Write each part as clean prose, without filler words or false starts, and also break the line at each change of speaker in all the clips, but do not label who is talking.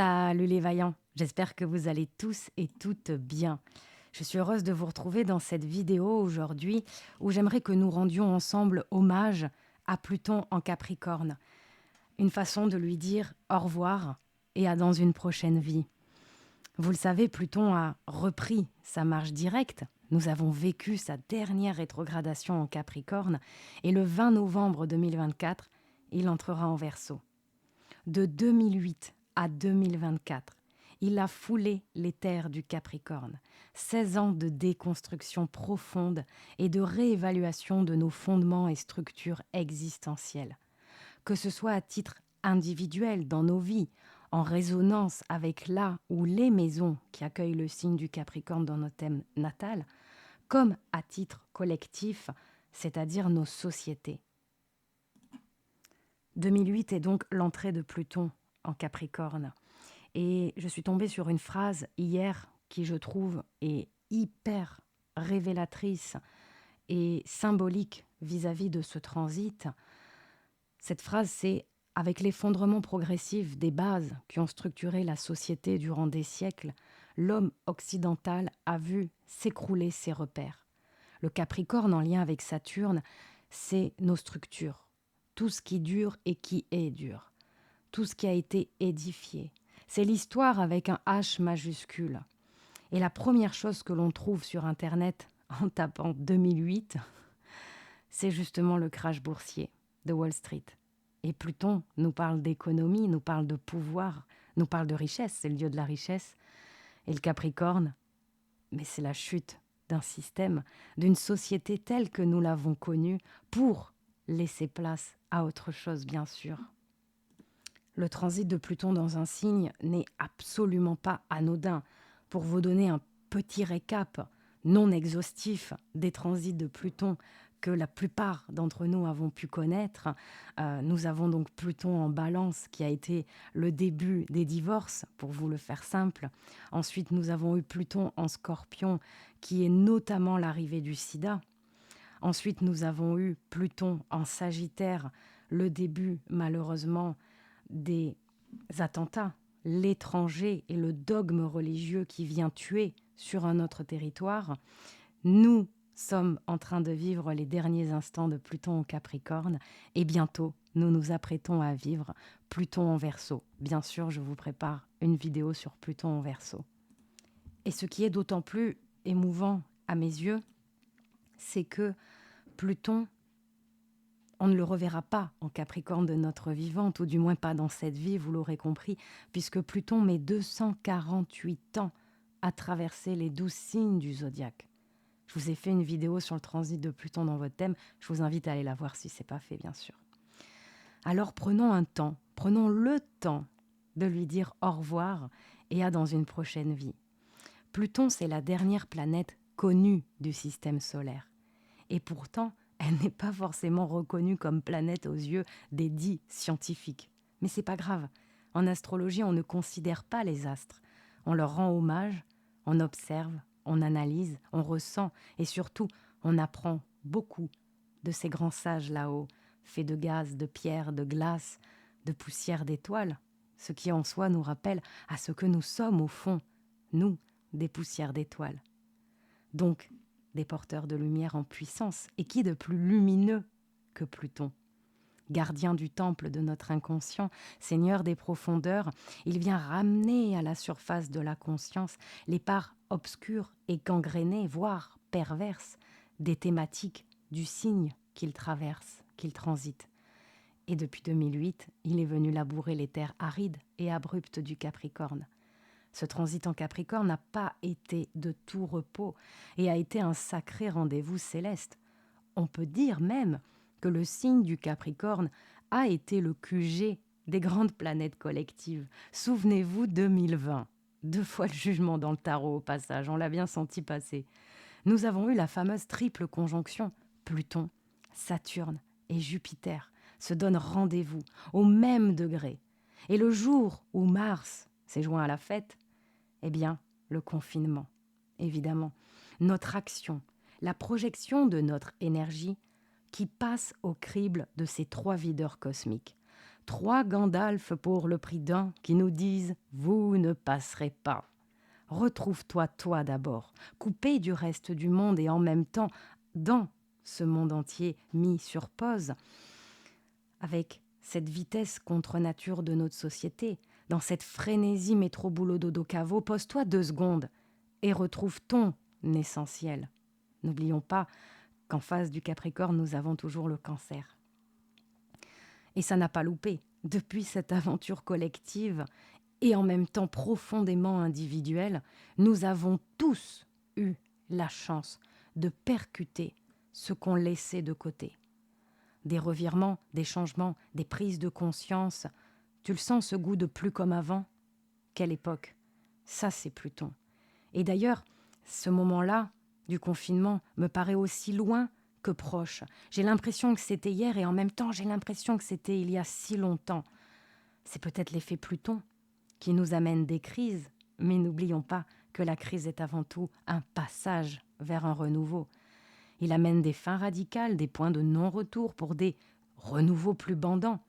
Salut les vaillants, j'espère que vous allez tous et toutes bien. Je suis heureuse de vous retrouver dans cette vidéo aujourd'hui où j'aimerais que nous rendions ensemble hommage à Pluton en Capricorne. Une façon de lui dire au revoir et à dans une prochaine vie. Vous le savez, Pluton a repris sa marche directe. Nous avons vécu sa dernière rétrogradation en Capricorne et le 20 novembre 2024, il entrera en Verseau. De 2008 à 2024, il a foulé les terres du Capricorne. 16 ans de déconstruction profonde et de réévaluation de nos fondements et structures existentielles. Que ce soit à titre individuel dans nos vies, en résonance avec la ou les maisons qui accueillent le signe du Capricorne dans notre thème natal, comme à titre collectif, c'est-à-dire nos sociétés. 2008 est donc l'entrée de Pluton en Capricorne. Et je suis tombée sur une phrase hier qui, je trouve, est hyper révélatrice et symbolique vis-à-vis de ce transit. Cette phrase, c'est « Avec l'effondrement progressif des bases qui ont structuré la société durant des siècles, l'homme occidental a vu s'écrouler ses repères. Le Capricorne, en lien avec Saturne, c'est nos structures. Tout ce qui dure et qui est dur. Tout ce qui a été édifié. C'est l'histoire avec un H majuscule. Et la première chose que l'on trouve sur Internet en tapant 2008, c'est justement le crash boursier de Wall Street. Et Pluton nous parle d'économie, nous parle de pouvoir, nous parle de richesse, c'est le dieu de la richesse. Et le Capricorne, mais c'est la chute d'un système, d'une société telle que nous l'avons connue pour laisser place à autre chose, bien sûr. Le transit de Pluton dans un signe n'est absolument pas anodin. Pour vous donner un petit récap non exhaustif des transits de Pluton que la plupart d'entre nous avons pu connaître, nous avons donc Pluton en Balance qui a été le début des divorces, pour vous le faire simple. Ensuite, nous avons eu Pluton en Scorpion qui est notamment l'arrivée du sida. Ensuite, nous avons eu Pluton en Sagittaire, le début malheureusement des attentats, l'étranger et le dogme religieux qui vient tuer sur un autre territoire. Nous sommes en train de vivre les derniers instants de Pluton en Capricorne et bientôt nous nous apprêtons à vivre Pluton en Verseau. Bien sûr, je vous prépare une vidéo sur Pluton en Verseau. Et ce qui est d'autant plus émouvant à mes yeux, c'est que Pluton, on ne le reverra pas en Capricorne de notre vivante, ou du moins pas dans cette vie, vous l'aurez compris, puisque Pluton met 248 ans à traverser les 12 signes du zodiaque. Je vous ai fait une vidéo sur le transit de Pluton dans votre thème, je vous invite à aller la voir si ce n'est pas fait, bien sûr. Alors prenons le temps de lui dire au revoir et à dans une prochaine vie. Pluton, c'est la dernière planète connue du système solaire. Et pourtant, elle n'est pas forcément reconnue comme planète aux yeux des dits scientifiques. Mais c'est pas grave. En astrologie, on ne considère pas les astres. On leur rend hommage, on observe, on analyse, on ressent et surtout, on apprend beaucoup de ces grands sages là-haut, faits de gaz, de pierre, de glace, de poussière d'étoiles, ce qui en soi nous rappelle à ce que nous sommes au fond, nous, des poussières d'étoiles. Donc, des porteurs de lumière en puissance. Et qui de plus lumineux que Pluton ? Gardien du temple de notre inconscient, seigneur des profondeurs, il vient ramener à la surface de la conscience les parts obscures et gangrénées, voire perverses, des thématiques du signe qu'il traverse, qu'il transite. Et depuis 2008, il est venu labourer les terres arides et abruptes du Capricorne. Ce transit en Capricorne n'a pas été de tout repos et a été un sacré rendez-vous céleste. On peut dire même que le signe du Capricorne a été le QG des grandes planètes collectives. Souvenez-vous 2020, 2 fois le jugement dans le tarot au passage, on l'a bien senti passer. Nous avons eu la fameuse triple conjonction Pluton, Saturne et Jupiter se donnent rendez-vous au même degré. Et le jour où Mars s'est joint à la fête, eh bien, le confinement, évidemment. Notre action, la projection de notre énergie qui passe au crible de ces 3 videurs cosmiques. 3 Gandalf pour le prix d'un qui nous disent « Vous ne passerez pas ». Retrouve-toi toi d'abord, coupé du reste du monde et en même temps dans ce monde entier mis sur pause, avec cette vitesse contre nature de notre société, dans cette frénésie métro-boulot-dodo-caveau, pose-toi 2 secondes et retrouve ton essentiel. N'oublions pas qu'en face du Capricorne, nous avons toujours le Cancer. Et ça n'a pas loupé. Depuis cette aventure collective et en même temps profondément individuelle, nous avons tous eu la chance de percuter ce qu'on laissait de côté. Des revirements, des changements, des prises de conscience. Tu le sens, ce goût de plus comme avant? Quelle époque! Ça, c'est Pluton. Et d'ailleurs, ce moment-là du confinement me paraît aussi loin que proche. J'ai l'impression que c'était hier et en même temps, j'ai l'impression que c'était il y a si longtemps. C'est peut-être l'effet Pluton qui nous amène des crises, mais n'oublions pas que la crise est avant tout un passage vers un renouveau. Il amène des fins radicales, des points de non-retour pour des renouveaux plus bandants.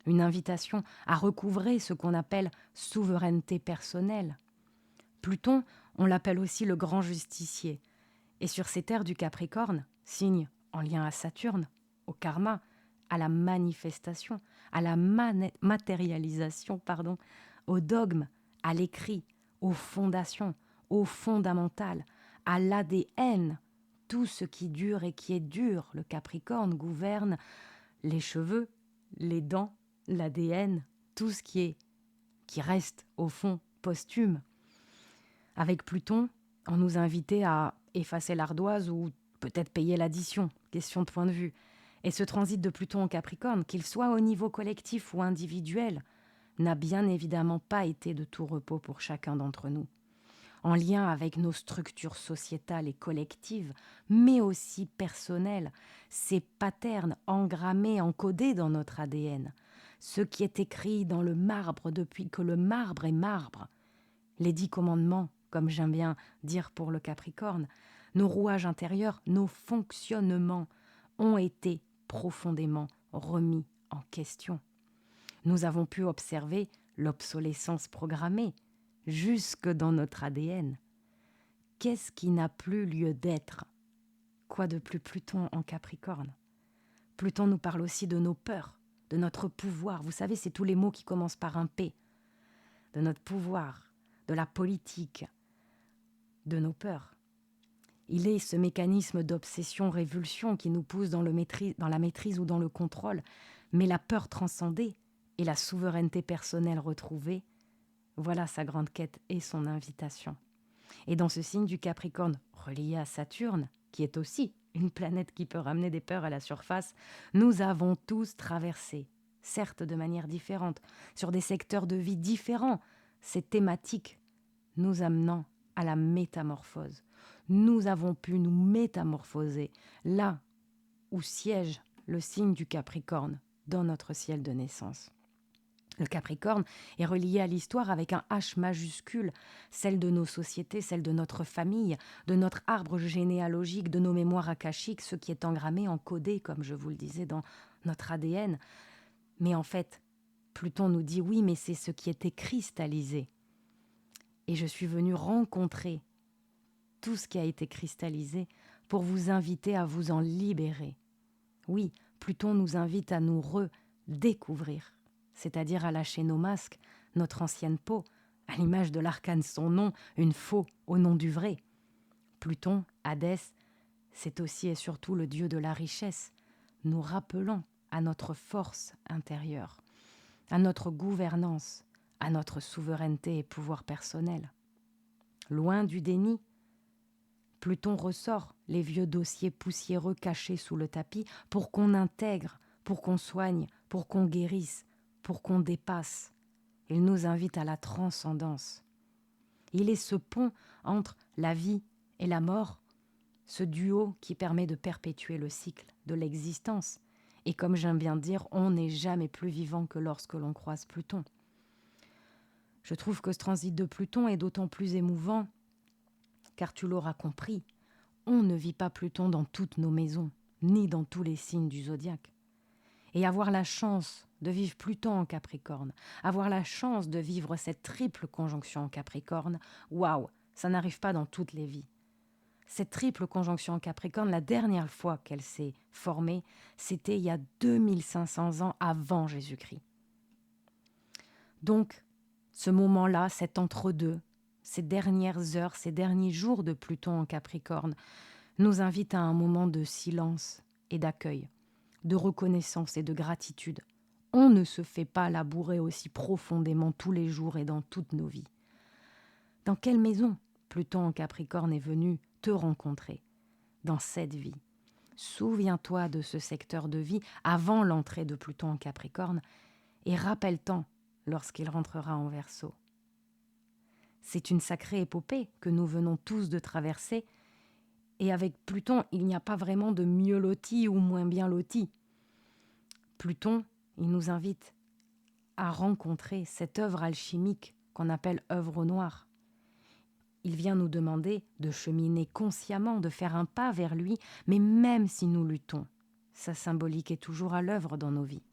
Une invitation à recouvrer ce qu'on appelle souveraineté personnelle. Pluton, on l'appelle aussi le grand justicier. Et sur ces terres du Capricorne, signe en lien à Saturne, au karma, à la manifestation, à la matérialisation, au dogme, à l'écrit, aux fondations, au fondamental, à l'ADN, tout ce qui dure et qui est dur. Le Capricorne gouverne les cheveux, les dents, l'ADN, tout ce qui reste au fond posthume. Avec Pluton, on nous invitait à effacer l'ardoise ou peut-être payer l'addition, question de point de vue. Et ce transit de Pluton en Capricorne, qu'il soit au niveau collectif ou individuel, n'a bien évidemment pas été de tout repos pour chacun d'entre nous. En lien avec nos structures sociétales et collectives, mais aussi personnelles, ces patterns engrammés, encodés dans notre ADN, ce qui est écrit dans le marbre depuis que le marbre est marbre, les 10 commandements, comme j'aime bien dire pour le Capricorne, nos rouages intérieurs, nos fonctionnements ont été profondément remis en question. Nous avons pu observer l'obsolescence programmée jusque dans notre ADN. Qu'est-ce qui n'a plus lieu d'être? Quoi de plus Pluton en Capricorne? Pluton nous parle aussi de nos peurs, de notre pouvoir. Vous savez, c'est tous les mots qui commencent par un P. De notre pouvoir, de la politique, de nos peurs. Il est ce mécanisme d'obsession-révulsion qui nous pousse dans la maîtrise ou dans le contrôle, mais la peur transcendée et la souveraineté personnelle retrouvée, voilà sa grande quête et son invitation. Et dans ce signe du Capricorne relié à Saturne, qui est aussi une planète qui peut ramener des peurs à la surface, nous avons tous traversé, certes de manière différente, sur des secteurs de vie différents, ces thématiques nous amenant à la métamorphose. Nous avons pu nous métamorphoser là où siège le signe du Capricorne dans notre ciel de naissance. Le Capricorne est relié à l'histoire avec un H majuscule, celle de nos sociétés, celle de notre famille, de notre arbre généalogique, de nos mémoires akashiques, ce qui est engrammé, encodé, comme je vous le disais, dans notre ADN. Mais en fait, Pluton nous dit oui, mais c'est ce qui était cristallisé. Et je suis venue rencontrer tout ce qui a été cristallisé pour vous inviter à vous en libérer. Oui, Pluton nous invite à nous redécouvrir, c'est-à-dire à lâcher nos masques, notre ancienne peau, à l'image de l'arcane son nom, une faux au nom du vrai. Pluton, Hadès, c'est aussi et surtout le dieu de la richesse, nous rappelant à notre force intérieure, à notre gouvernance, à notre souveraineté et pouvoir personnel. Loin du déni, Pluton ressort les vieux dossiers poussiéreux cachés sous le tapis pour qu'on intègre, pour qu'on soigne, pour qu'on guérisse, pour qu'on dépasse. Il nous invite à la transcendance. Il est ce pont entre la vie et la mort, ce duo qui permet de perpétuer le cycle de l'existence. Et comme j'aime bien dire, on n'est jamais plus vivant que lorsque l'on croise Pluton. Je trouve que ce transit de Pluton est d'autant plus émouvant car tu l'auras compris, on ne vit pas Pluton dans toutes nos maisons, ni dans tous les signes du zodiaque. Et avoir la chance de vivre Pluton en Capricorne, avoir la chance de vivre cette triple conjonction en Capricorne, waouh, ça n'arrive pas dans toutes les vies. Cette triple conjonction en Capricorne, la dernière fois qu'elle s'est formée, c'était il y a 2500 ans avant Jésus-Christ. Donc, ce moment-là, cet entre-deux, ces dernières heures, ces derniers jours de Pluton en Capricorne, nous invite à un moment de silence et d'accueil, de reconnaissance et de gratitude. On ne se fait pas labourer aussi profondément tous les jours et dans toutes nos vies. Dans quelle maison Pluton en Capricorne est venu te rencontrer dans cette vie? Souviens-toi de ce secteur de vie avant l'entrée de Pluton en Capricorne et rappelle-t'en lorsqu'il rentrera en Verseau. C'est une sacrée épopée que nous venons tous de traverser et avec Pluton, il n'y a pas vraiment de mieux loti ou moins bien loti. Pluton, il nous invite à rencontrer cette œuvre alchimique qu'on appelle œuvre noire. Il vient nous demander de cheminer consciemment, de faire un pas vers lui, mais même si nous luttons, sa symbolique est toujours à l'œuvre dans nos vies.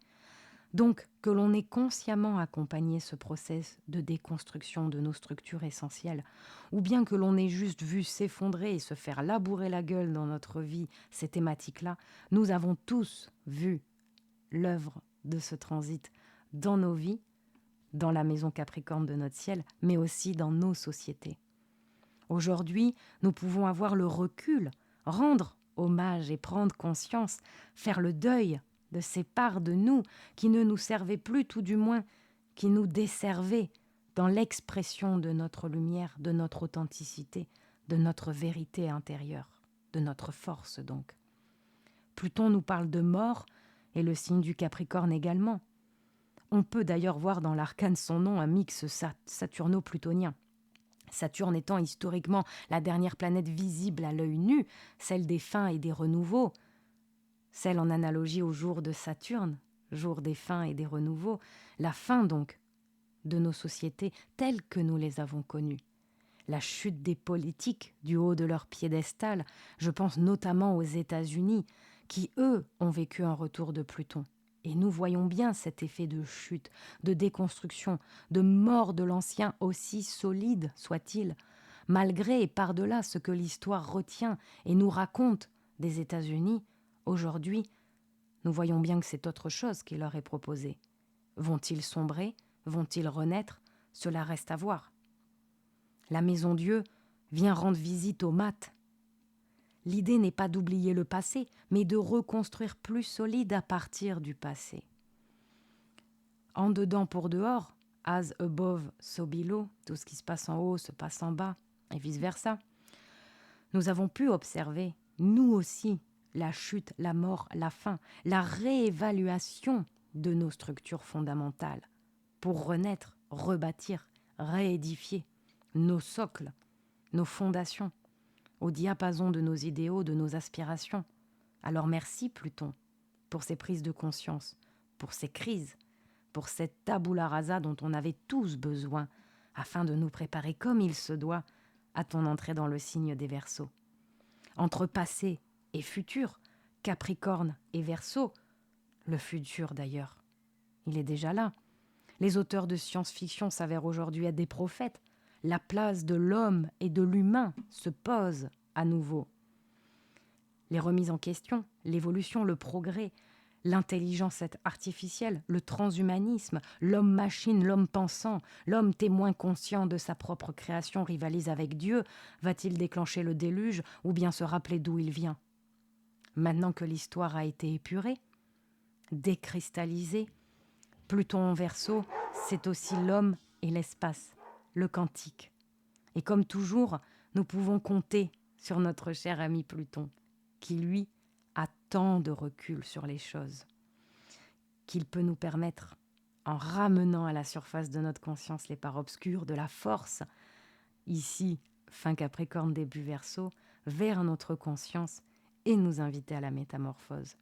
Donc, que l'on ait consciemment accompagné ce process de déconstruction de nos structures essentielles, ou bien que l'on ait juste vu s'effondrer et se faire labourer la gueule dans notre vie ces thématiques-là, nous avons tous vu l'œuvre de ce transit dans nos vies, dans la maison Capricorne de notre ciel, mais aussi dans nos sociétés. Aujourd'hui, nous pouvons avoir le recul, rendre hommage et prendre conscience, faire le deuil de ces parts de nous qui ne nous servaient plus, tout du moins, qui nous desservaient dans l'expression de notre lumière, de notre authenticité, de notre vérité intérieure, de notre force donc. Pluton nous parle de mort et le signe du Capricorne également. On peut d'ailleurs voir dans l'arcane son nom un mix saturno-plutonien. Saturne étant historiquement la dernière planète visible à l'œil nu, celle des fins et des renouveaux, celle en analogie au jour de Saturne, jour des fins et des renouveaux, la fin donc de nos sociétés telles que nous les avons connues. La chute des politiques du haut de leur piédestal, je pense notamment aux États-Unis, qui eux ont vécu un retour de Pluton. Et nous voyons bien cet effet de chute, de déconstruction, de mort de l'ancien, aussi solide soit-il, malgré et par-delà ce que l'histoire retient et nous raconte des États-Unis. Aujourd'hui, nous voyons bien que c'est autre chose qui leur est proposé. Vont-ils sombrer? Vont-ils renaître? Cela reste à voir. La Maison Dieu vient rendre visite aux maths. L'idée n'est pas d'oublier le passé, mais de reconstruire plus solide à partir du passé. En dedans pour dehors, as above, so below, tout ce qui se passe en haut se passe en bas, et vice-versa. Nous avons pu observer, nous aussi, la chute, la mort, la fin, la réévaluation de nos structures fondamentales pour renaître, rebâtir, réédifier nos socles, nos fondations, au diapason de nos idéaux, de nos aspirations. Alors merci Pluton pour ces prises de conscience, pour ces crises, pour cette tabula rasa dont on avait tous besoin afin de nous préparer comme il se doit à ton entrée dans le signe des Verseaux. Entre passé et futur, Capricorne et Verseau, le futur d'ailleurs, il est déjà là. Les auteurs de science-fiction s'avèrent aujourd'hui être des prophètes. La place de l'homme et de l'humain se pose à nouveau. Les remises en question, l'évolution, le progrès, l'intelligence artificielle, le transhumanisme, l'homme-machine, l'homme pensant, l'homme témoin conscient de sa propre création rivalise avec Dieu, va-t-il déclencher le déluge ou bien se rappeler d'où il vient? Maintenant que l'histoire a été épurée, décristallisée, Pluton en Verseau, c'est aussi l'homme et l'espace, le quantique. Et comme toujours, nous pouvons compter sur notre cher ami Pluton, qui lui a tant de recul sur les choses, qu'il peut nous permettre, en ramenant à la surface de notre conscience les parts obscures de la force, ici, fin Capricorne, début Verseau, vers notre conscience et nous inviter à la métamorphose.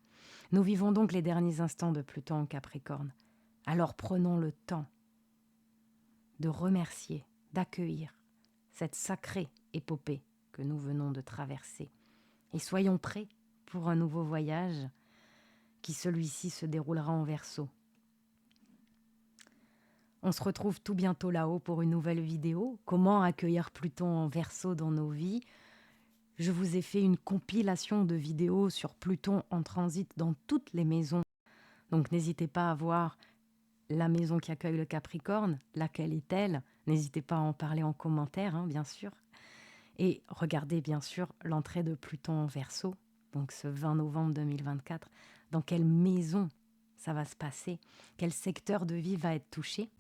Nous vivons donc les derniers instants de Pluton en Capricorne. Alors prenons le temps de remercier, d'accueillir cette sacrée épopée que nous venons de traverser. Et soyons prêts pour un nouveau voyage qui celui-ci se déroulera en Verseau. On se retrouve tout bientôt là-haut pour une nouvelle vidéo. Comment accueillir Pluton en Verseau dans nos vies? Je vous ai fait une compilation de vidéos sur Pluton en transit dans toutes les maisons. Donc n'hésitez pas à voir la maison qui accueille le Capricorne, laquelle est-elle? N'hésitez pas à en parler en commentaire, hein, bien sûr. Et regardez bien sûr l'entrée de Pluton en Verseau, donc ce 20 novembre 2024. Dans quelle maison ça va se passer? Quel secteur de vie va être touché?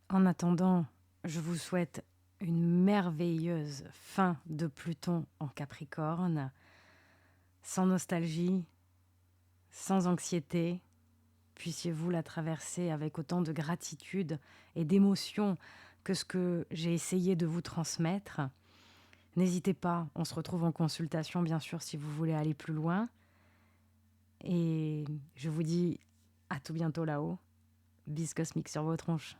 En attendant, je vous souhaite une merveilleuse fin de Pluton en Capricorne, sans nostalgie, sans anxiété. Puissiez-vous la traverser avec autant de gratitude et d'émotion que ce que j'ai essayé de vous transmettre. N'hésitez pas, on se retrouve en consultation bien sûr si vous voulez aller plus loin. Et je vous dis à tout bientôt là-haut. Bis cosmique sur vos tronches.